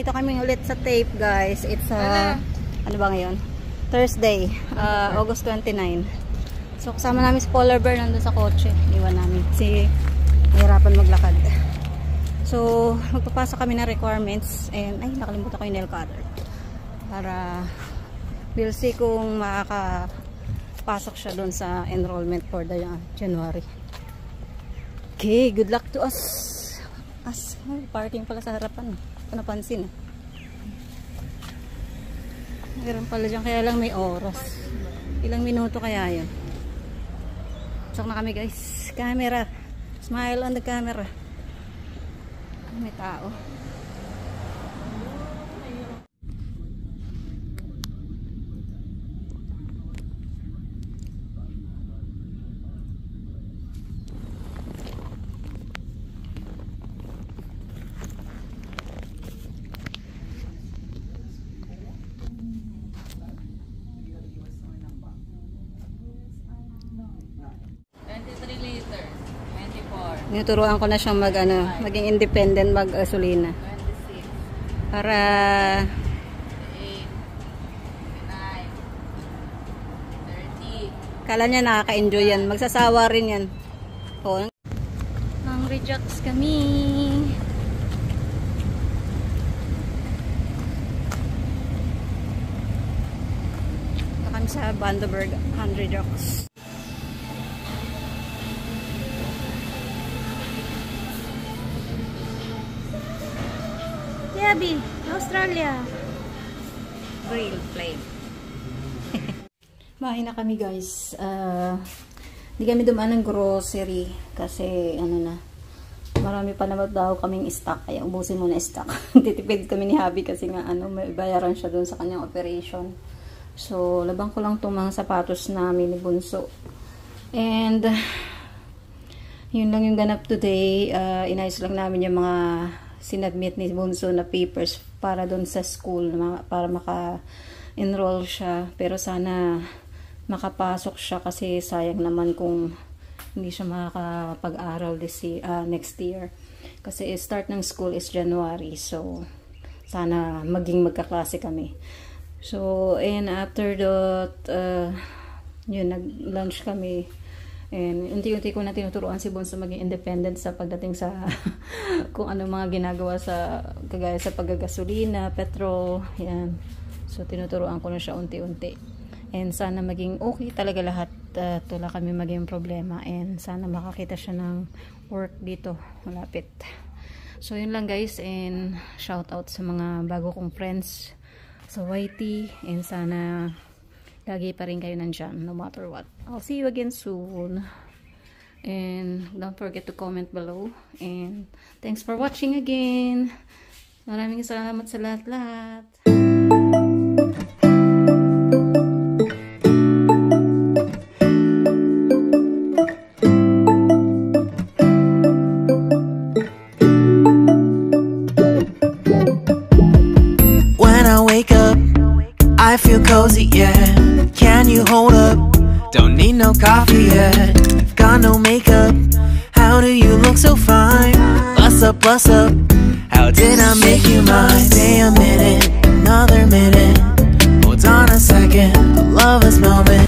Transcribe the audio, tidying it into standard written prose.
Dito kami ulit sa tape, guys. It's ano ba ngayon? Thursday, August 29. So kasama namin si Polar Bear nandun sa kotse. Iwan namin kasi nahirapan maglakad. So magpapasa kami ng requirements and ay nakalimutan ko yung nail cutter. Para we'll see kung makakapasok siya doon sa enrollment for the January. Okay, good luck to us. Parking pala sa harapan. Ito napansin. Meron pala dyan, kaya lang may oras. Ilang minuto kaya yun. Pasok na kami, guys. Camera. Smile on the camera. May tao. Tinuturuan ko na siyang maging independent mag-gasolina. 26. Para 8, 9, 30. Kala niya nakaka-enjoy yan. Magsasawa rin yan. Oh, nang rejects kami. Kami sa Bandoberg 100 Rocks. Yabi, Australia. Grill flame. Bahay na kami, guys. Hindi kami dumaan ng grocery kasi marami pa naman daw kaming stock, kaya ubusin muna stock. Titipid kami ni Habi kasi nga may bayaran siya doon sa kanyang operation. So labang ko lang itong mga sapatos namin ni Bunso. And yun lang yung ganap today. Inayos lang namin yung mga sinadmit ni Bunso na papers para doon sa school para maka-enroll siya. Pero sana makapasok siya kasi sayang naman kung hindi siya makakapag-aral next year. Kasi start ng school is January. So sana maging magkaklase kami. So and after that yun, nag-lunch kami. And unti-unti ko na tinuturuan si Bunso maging independent sa pagdating sa kung ano mga ginagawa sa kagaya sa paggagasolina, petrol, yan. So tinuturuan ko na siya unti-unti. And sana maging okay talaga lahat. Wala kami maging problema. And sana makakita siya ng work dito malapit. So yun lang, guys. And shout out sa mga bago kong friends sa YT. And sana lagi pa rin kayo nandyan, no matter what. I'll see you again soon. And don't forget to comment below. And thanks for watching again. Maraming salamat sa lahat-lahat. When I wake up, I feel cozy, yeah. Can you hold up? Don't need no coffee yet. Got no makeup. How do you look so fine? Bust up, bust up. How did I make you mine? Stay a minute, another minute. Hold on a second, I love this moment.